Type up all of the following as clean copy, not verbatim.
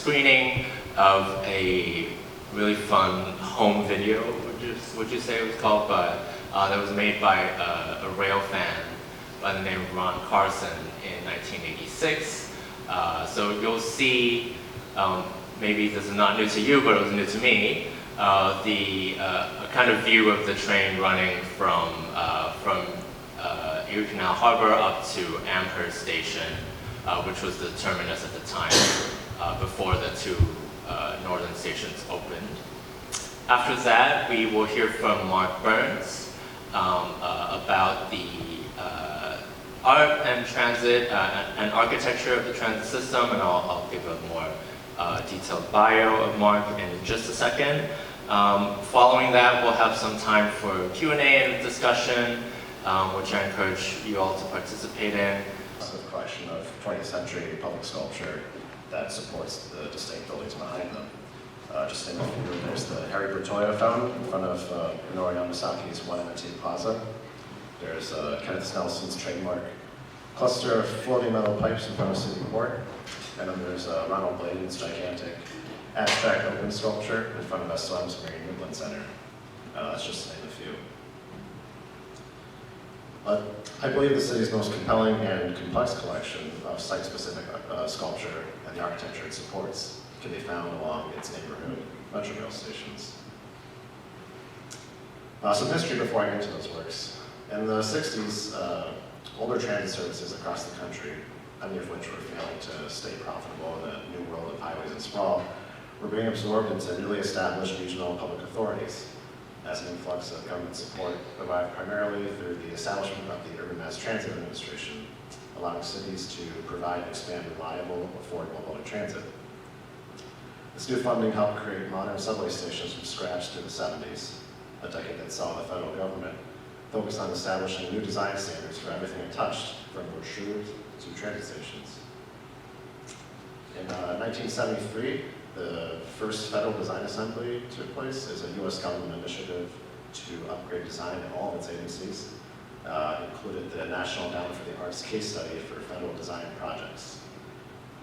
screening of a really fun home video, would you say it was called, but that was made by a rail fan by the name of Ron Carson in 1986. So you'll see, maybe this is not new to you, but it was new to me, a kind of view of the train running from Erie Canal Harbor up to Amherst Station, which was the terminus at the time before the two northern stations opened. After that, we will hear from Mark Byrnes about the art and transit and architecture of the transit system, and I'll give a more detailed bio of Mark in just a second. Following that, we'll have some time for Q&A and discussion, which I encourage you all to participate in. It's a collection of 20th century public sculpture that supports the distinct buildings behind them. Just in a few, there's the Harry Bertoia fountain in front of Minoru Yamasaki's One MT Plaza. There's Kenneth Nelson's trademark cluster of floating metal pipes in front of City Court. And then there's Ronald Bladen's gigantic abstract open sculpture in front of SLM's Marine Woodland Center. That's just to name a few. I believe the city's most compelling and complex collection of site-specific sculpture and the architecture it supports can be found along its neighborhood Metrorail stations. Some history before I get into those works. In the 60s, older transit services across the country, many of which were failing to stay profitable in the new world of highways and sprawl, were being absorbed into newly established regional public authorities as an influx of government support arrived primarily through the establishment of the Urban Mass Transit Administration, allowing cities to provide and expand reliable, affordable public transit. This new funding helped create modern subway stations from scratch through the 70s, a decade that saw the federal government focus on establishing new design standards for everything it touched, from brochures to transit stations. In 1973, the first federal design assembly took place as a U.S. government initiative to upgrade design in all of its agencies. Included the National Endowment for the Arts case study for federal design projects.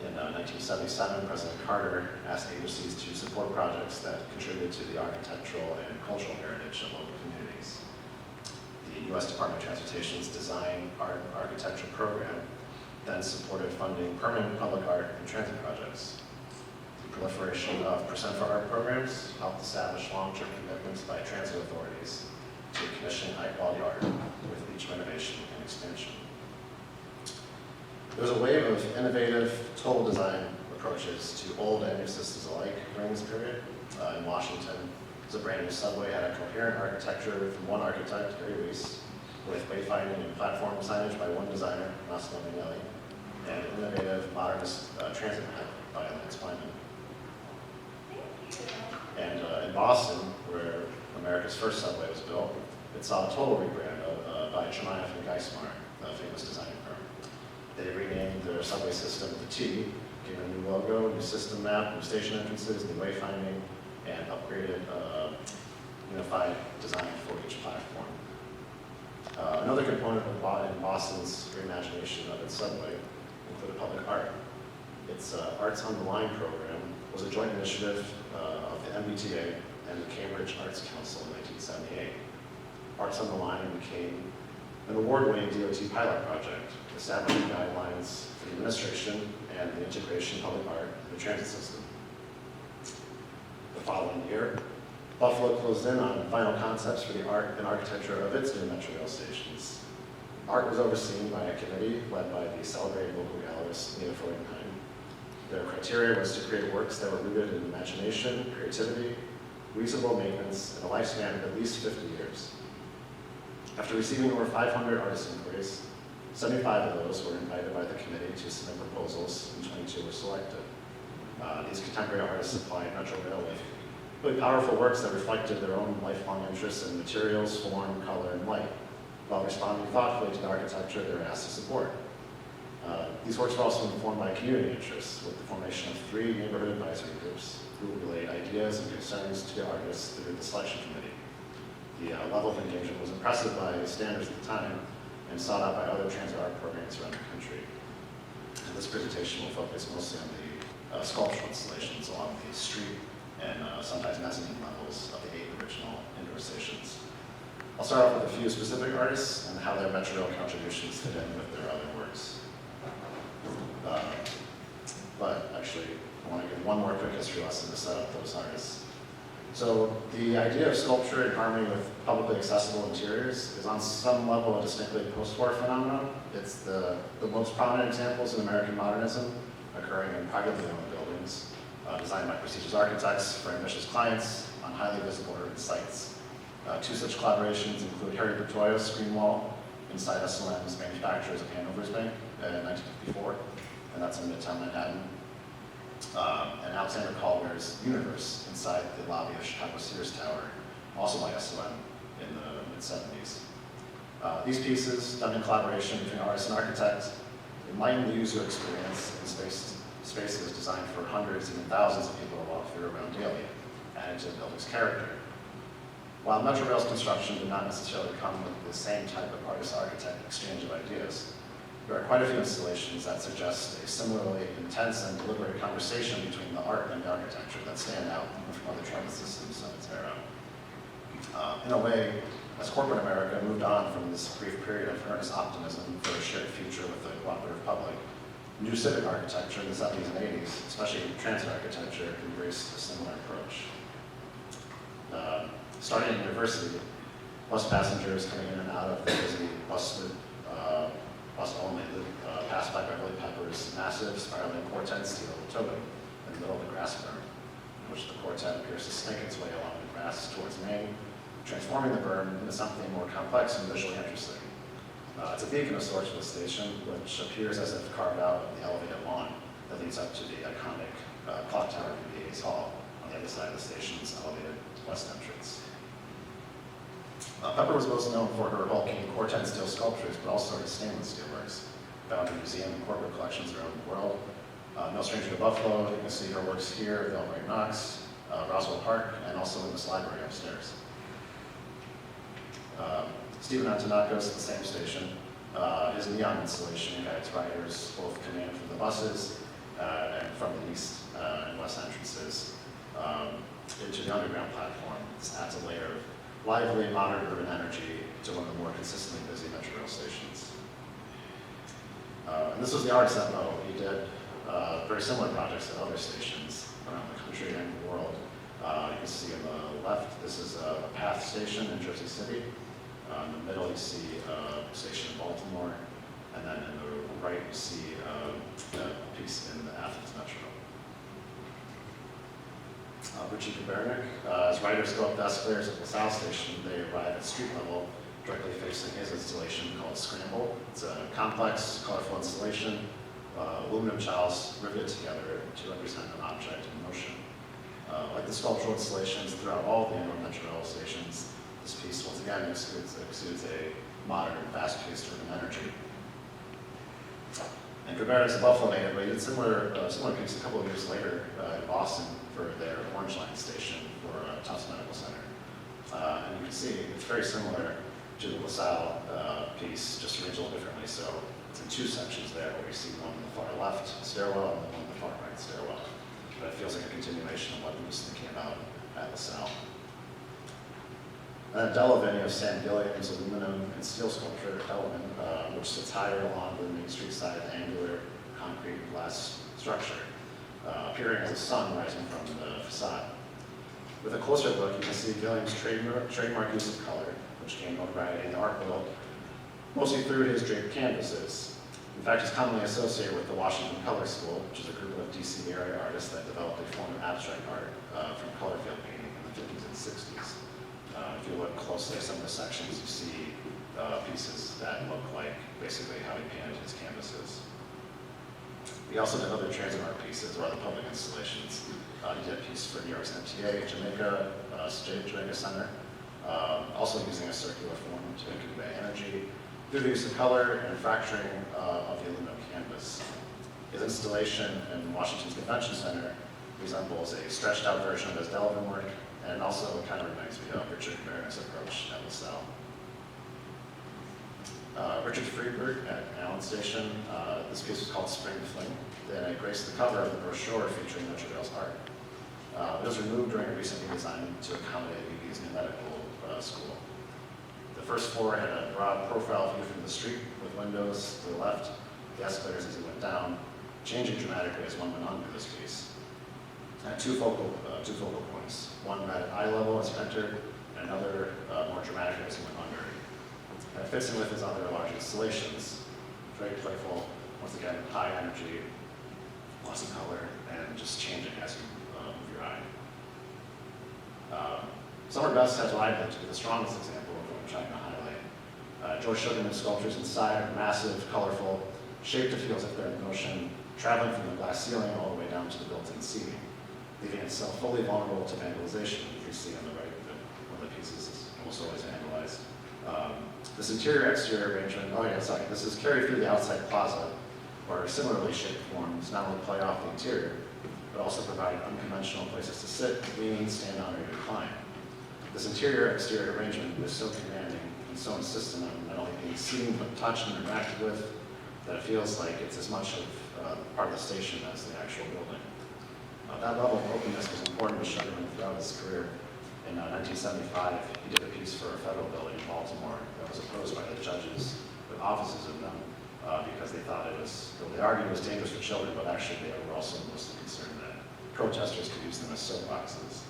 In 1977, President Carter asked agencies to support projects that contributed to the architectural and cultural heritage of local communities. The U.S. Department of Transportation's Design, Art, and Architecture program then supported funding permanent public art and transit projects. The proliferation of Percent for Art programs helped establish long-term commitments by transit authorities to commission high-quality art with each renovation and expansion. There was a wave of innovative total design approaches to old and new systems alike during this period. In Washington, the brand new subway had a coherent architecture from one architect, Gary Weiss, with wayfinding and platform signage by one designer, Massimo Mignelli, and innovative modernist transit map by Lance Wyman. And in Boston, where America's first subway was built, it saw a total rebrand by Chermayeff and Geismar, a famous design firm. They renamed their subway system the T, gave a new logo, new system map, new station entrances, new wayfinding, and upgraded unified design for each platform. Another component in Boston's reimagination of its subway included public art. Its Arts on the Line program was a joint initiative of the MBTA and the Cambridge Arts Council in 1978. Arts on the Line became an award-winning DOT pilot project, establishing guidelines for the administration and the integration of public art in the transit system. The following year, Buffalo closed in on final concepts for the art and architecture of its new Metrorail stations. Art was overseen by a committee led by the celebrated local gallerist Nina Freudenheim. Their criteria was to create works that were rooted in imagination, creativity, reasonable maintenance, and a lifespan of at least 50 years. After receiving over 500 artist inquiries, 75 of those were invited by the committee to submit proposals, and 22 were selected. These contemporary artists supplied Metrorail with really powerful works that reflected their own lifelong interests in materials, form, color, and light, while responding thoughtfully to the architecture they were asked to support. These works were also informed by community interests, with the formation of 3 neighborhood advisory groups who relayed ideas and concerns to the artists through the selection committee. The level of engagement was impressive by standards at the time and sought out by other transit art programs around the country. And this presentation will focus mostly on the sculptural installations along the street and sometimes mezzanine levels of the 8 original indoor stations. I'll start off with a few specific artists and how their Metrorail contributions fit in with their other works. But actually, I want to give one more quick history lesson to set up those artists. So the idea of sculpture in harmony with publicly accessible interiors is on some level a distinctly post-war phenomenon. It's the most prominent examples in American modernism occurring in privately owned buildings, designed by prestigious architects for ambitious clients on highly visible urban sites. 2 such collaborations include Harry Bertoya's screen wall inside S&M's Manufacturers of Hanover's Bank in 1954, and that's in Midtown Manhattan. And Alexander Calder's Universe inside the lobby of Chicago Sears Tower, also by S&M in the mid-70s. These pieces, done in collaboration between artists and architects, enlighten the user experience in spaces designed for hundreds, even thousands of people to walk through around daily, adding to the building's character. While Metrorail's construction did not necessarily come with the same type of artist-architect exchange of ideas, there are quite a few installations that suggest a similarly intense and deliberate conversation between the art and the architecture that stand out from other transit systems of its era. In a way, as corporate America moved on from this brief period of earnest optimism for a shared future with the cooperative public, new civic architecture in the 70s and 80s, especially transit architecture, embraced a similar approach. Starting at University, bus passengers coming in and out of the busy bus only loop passed by Beverly Pepper's massive spiraling quartet steel towing in the middle of the grass berm, in which the quartet appears to snake its way along the grass towards Maine, transforming the berm into something more complex and visually interesting. It's a beacon of sorts for the station, which appears as if carved out of the elevated lawn that leads up to the iconic clock tower of VA's Hall on the other side of the station's elevated west entrance. Pepper was most known for her hulking quartet steel sculptures, but also her stainless steel works, found in museum and corporate collections around the world. No stranger to Buffalo, you can see her works here, the Albright Knox, Roswell Park, and also in this library upstairs. Stephen Antonakos at the same station. His neon installation guides riders both coming in from the buses and from the east and west entrances into the underground platform. This adds a layer of lively, modern urban energy to one of the more consistently busy Metrorail stations. And this was the artist at Mo. He did very similar projects at other stations around the country and the world. You can see on the left, this is a PATH station in Jersey City. In the middle, you see a station in Baltimore. And then in the right, you see a piece in the Athens Metro. Richie Kubernik. As riders go up the escalators at the South Station, they arrive at street level, directly facing his installation called Scramble. It's a complex, colorful installation, aluminum tiles riveted together to represent an object in motion. Like the sculptural installations throughout all the indoor Metrorail stations, this piece once again exudes a modern, fast-paced urban energy. And Kubernik's a Buffalo native, but he did similar piece a couple of years later in Boston for their Orange Line station for Tufts Medical Center. And you can see it's very similar to the LaSalle piece, just arranged a little differently. So it's in 2 sections there, where you see one on the far left stairwell and the one on the far right stairwell. But it feels like a continuation of what he was thinking about at LaSalle. And then Delavan, you have Sam Gilliam's aluminum and steel sculpture, Delavan, which sits higher along the Main Street side of the angular concrete and glass structure, appearing as a sun rising from the facade. With a closer look, you can see Gilliam's trademark use of color, which gained notoriety in the art world, mostly through his draped canvases. In fact, he's commonly associated with the Washington Color School, which is a group of DC area artists that developed a form of abstract art from color field painting in the 50s and 60s. If you look closely at some of the sections, you see pieces that look like basically how he painted his canvases. He also did other transit art pieces or other public installations. He did a piece for New York's MTA, Jamaica Center, also using a circular form to convey energy through the use of color and fracturing of the aluminum canvas. His installation in Washington's Convention Center resembles a stretched out version of his Delavan work, and also kind of reminds me of Richard Byrnes' approach at LaSalle. Richard Friedberg at Allen Station. This piece was called Spring Fling. Then it graced the cover of the brochure featuring Metrorail's art. It was removed during a recent redesign to accommodate UV's new medical school. The first floor had a broad profile view from the street with windows to the left, the escalators as it went down, changing dramatically as one went under this piece. It had two focal points, one at eye level as you entered, and another more dramatically as you went under. And it fits in with his other large installations, very playful, once again, high energy, lots of color, and just changing as you move your eye. Summer Best has what I believe to be the strongest example of what I'm trying to highlight. George Sugarman's sculptures inside are massive, colorful, shaped to feel as if they're in motion, traveling from the glass ceiling all the way down to the built-in seating, leaving itself fully vulnerable to vandalization. You see on the right that one of the pieces is almost always vandalized. This interior-exterior arrangement, this is carried through the outside plaza, where similarly shaped forms not only play off the interior, but also provide unconventional places to sit, lean, stand on, or even climb. This interior-exterior arrangement is so commanding and so insistent on not only being seen, but touched and interacted with, that it feels like it's as much of part of the station as the actual building. That level of openness was important to Sugarman throughout his career. In 1975, he did a piece for a federal building in Baltimore that was opposed by the judges with offices in them because they thought they argued it was dangerous for children, but actually they were also mostly concerned that protesters could use them as soapboxes.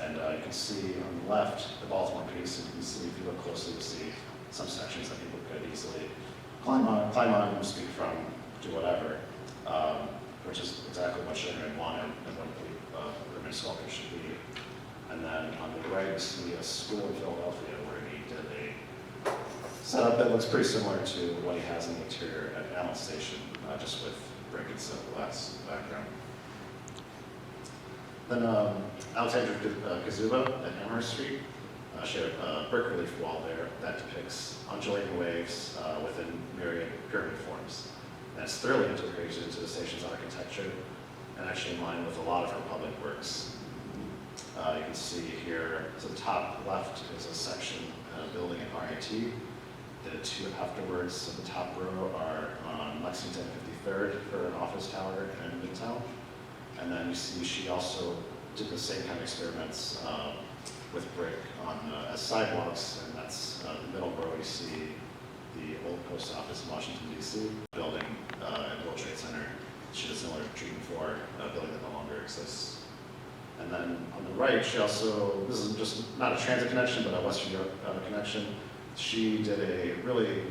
And you can see on the left, the Baltimore piece, and you can see, if you look closely, you see some sections that people could easily climb on, speak from, do whatever, which is exactly what Sugarman wanted and what urban sculpture should be. And then on the right, you see a school in Philadelphia where he did a setup that looks pretty similar to what he has in the interior at Allen Station, just with brick and silk glass background. Then Alexandra Kazuba at Amherst Street. She had a brick relief wall there that depicts undulating waves within myriad pyramid forms. And it's thoroughly integrated into the station's architecture and actually in line with a lot of her public works. You can see here, to the top left is a section building at RIT. The two afterwards, so the top row are on Lexington 53rd for an office tower in Midtown. And then you see she also did the same kind of experiments with brick on as sidewalks, and that's the middle row you see the old post office in Washington, D.C. building at World Trade Center. She did a similar treatment for a building that no longer exists. And then on the right, she also, this is just not a transit connection, but a Western York connection. She did a really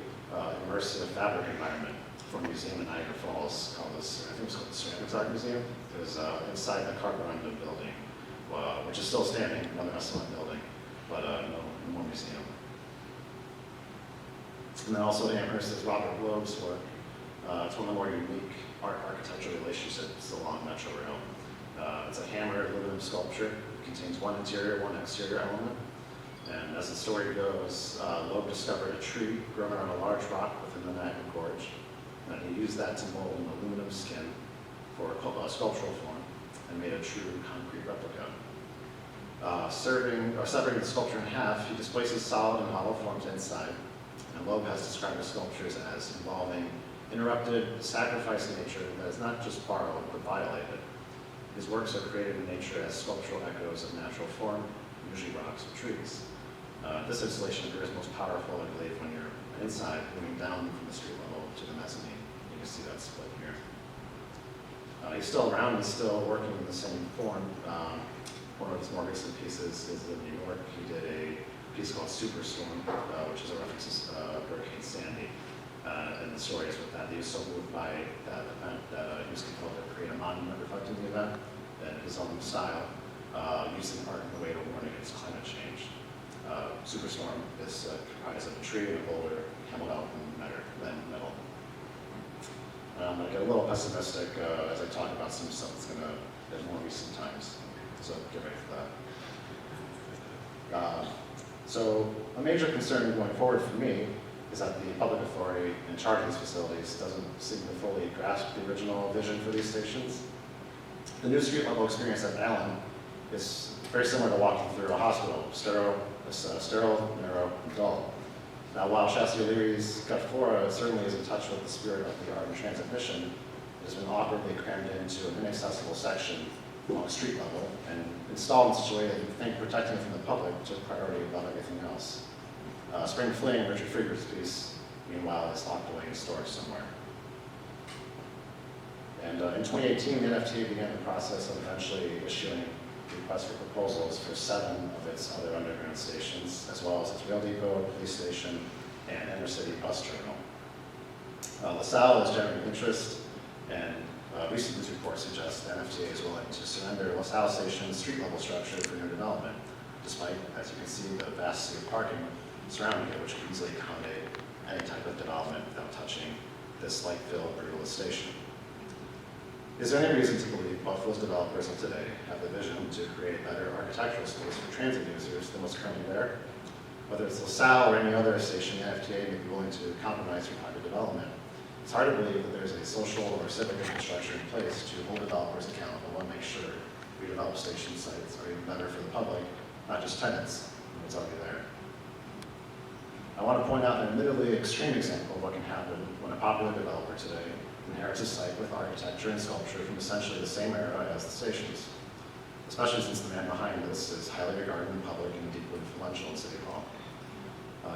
immersive fabric environment for a museum in Niagara Falls called this, I think it was called the Ceramics Art Museum. It was inside the Carborundum building, which is still standing, another SLM building, but no more museum. And then also at Amherst is Robert Loeb's work. It's one of the more unique art-architectural relationships along Metrorail. It's a hammered aluminum sculpture. It contains one interior, one exterior element. And as the story goes, Loeb discovered a tree growing on a large rock within the Niagara Gorge. And he used that to mold an aluminum skin for a sculptural form and made a true concrete replica. Separating the sculpture in half, he displaces solid and hollow forms inside. And Loeb has described the sculptures as involving interrupted, sacrificed nature that is not just borrowed, but violated. His works are created in nature as sculptural echoes of natural form, usually rocks or trees. This installation appears most powerful, I believe, when you're inside, moving down from the street level to the mezzanine. You can see that split here. He's still around, he's still working in the same form. One of his more recent pieces is in New York. He did a piece called Superstorm, which is a reference to Hurricane Sandy. And the story is with that. He was so moved by that event that he was compelled to create a monument reflecting the event in his own style, using art in a way to warn against climate change. Superstorm is comprised of a tree and a boulder, hammered out in metal. I'm going to get a little pessimistic as I talk about some stuff that's going to in more recent times. So get ready for that. So a major concern going forward for me is that the public authority in charge of these facilities doesn't seem to fully grasp the original vision for these stations. The new street level experience at Allen is very similar to walking through a hospital, sterile, narrow, and dull. Now, while Chassis O'Leary's Gut Flora certainly is in touch with the spirit of the Art and Transit mission, it has been awkwardly crammed into an inaccessible section along street level and installed in such a way that you think protecting it from the public took priority above everything else. Spring Fling, Richard Frieger's piece, meanwhile, is locked away in storage somewhere. And in 2018, the NFTA began the process of eventually issuing requests for proposals for 7 of its other underground stations, as well as its rail depot, police station, and intercity bus terminal. LaSalle is generating interest, and recent news reports suggest the NFTA is willing to surrender LaSalle Station's street-level structure for new development, despite, as you can see, the vast sea of parking surrounding it, which could easily accommodate any type of development without touching this light-filled, brutalist station. Is there any reason to believe Buffalo's developers of today have the vision to create better architectural space for transit users than what's currently there? Whether it's LaSalle or any other station, the NFTA may be willing to compromise for private development. It's hard to believe that there's a social or civic infrastructure in place to hold developers accountable and make sure redeveloped station sites are even better for the public, not just tenants, when it's already there. I want to point out an admittedly extreme example of what can happen when a popular developer today inherits a site with architecture and sculpture from essentially the same era as the stations, especially since the man behind this is highly regarded in public and deeply influential in City Hall.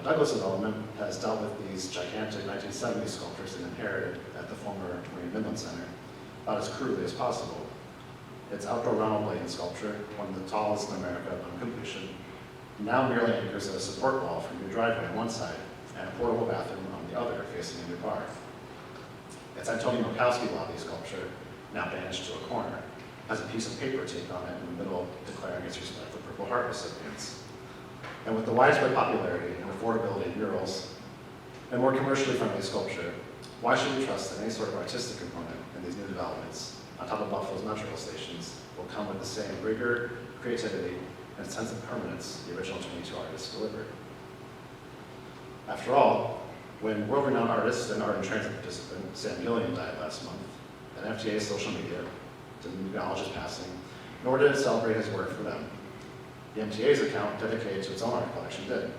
Douglas Development has dealt with these gigantic 1970s sculptures it inherited at the former Marine Midland Center about as crudely as possible. Its outdoor Ronald Layton sculpture, one of the tallest in America on completion, now merely anchors a support wall for a new driveway on one side and a portable bathroom on the other facing a new bar. Its Antonio Murkowski lobby sculpture, now banished to a corner, has a piece of paper taped on it in the middle declaring its respect for Purple Heart recipients. And with the widespread popularity and affordability of murals and more commercially friendly sculpture, why should we trust that any sort of artistic component in these new developments, on top of Buffalo's Metrorail stations, will come with the same rigor, creativity, and sense of permanence the original 22 artists delivered? After all, when world-renowned artist and art and transit participant Sam Gilliam died last month, the NFTA's social media didn't acknowledge his passing, nor did it celebrate his work for them. The MTA's account, dedicated to its own art collection, did.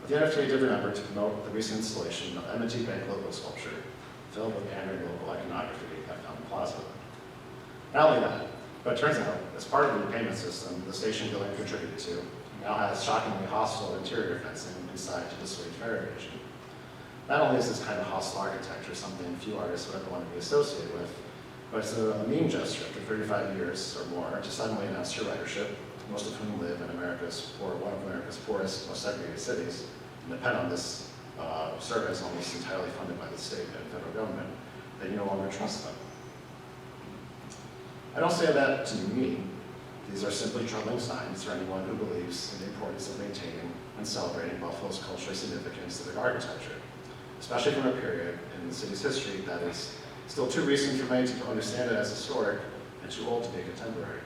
But the NFTA did remember to promote the recent installation of M&T Bank logo sculpture, filled with pandering local iconography at Fountain Plaza. Not only that, but it turns out, as part of the repayment system the station Gilliam contributed to, now has shockingly hostile interior fencing inside to dissuade fare evasion. Not only is this kind of hostile architecture something few artists would ever want to be associated with, but it's a mean gesture after 35 years or more to suddenly announce your ridership, most of whom live in one of America's poorest, most segregated cities, and depend on this service almost entirely funded by the state and federal government, that you no longer trust them. I don't say that to be mean. These are simply troubling signs for anyone who believes in the importance of maintaining and celebrating Buffalo's culturally significant civic architecture, especially from a period in the city's history that is still too recent for many to understand it as historic and too old to be contemporary.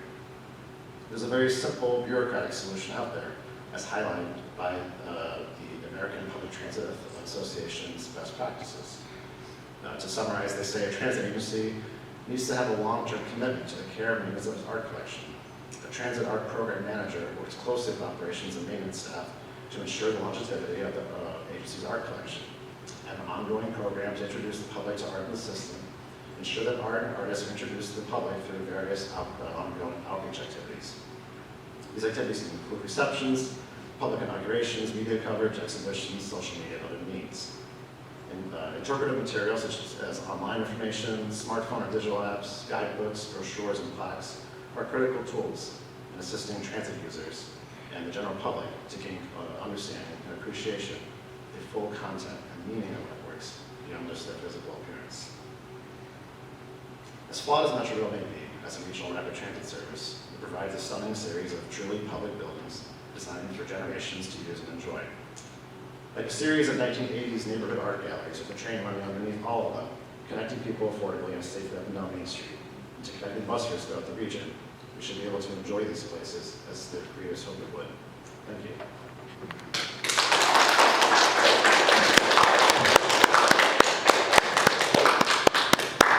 There's a very simple bureaucratic solution out there, as highlighted by the American Public Transit Association's best practices. To summarize, they say a transit agency needs to have a long-term commitment to the care and maintenance of its art collection. A transit art program manager works closely with operations and maintenance staff to ensure the longevity of the agency's art collection. Have an ongoing program to introduce the public to art in the system. Ensure that art and artists are introduced to the public through various ongoing outreach activities. These activities can include receptions, public inaugurations, media coverage, exhibitions, social media, and other means. Interpretive materials such as online information, smartphone or digital apps, guidebooks, brochures, and plaques are critical tools in assisting transit users and the general public to gain understanding and appreciation of the full content and meaning of artworks beyond just their physical appearance. As flawed as Metrorail may be as a regional rapid transit service, it provides a stunning series of truly public buildings designed for generations to use and enjoy. Like a series of 1980s neighborhood art galleries with a train running underneath all of them, connecting people affordably and safely up and down Main Street, and to connecting bus routes throughout the region. We should be able to enjoy these places as the creators hoped it would. Thank you.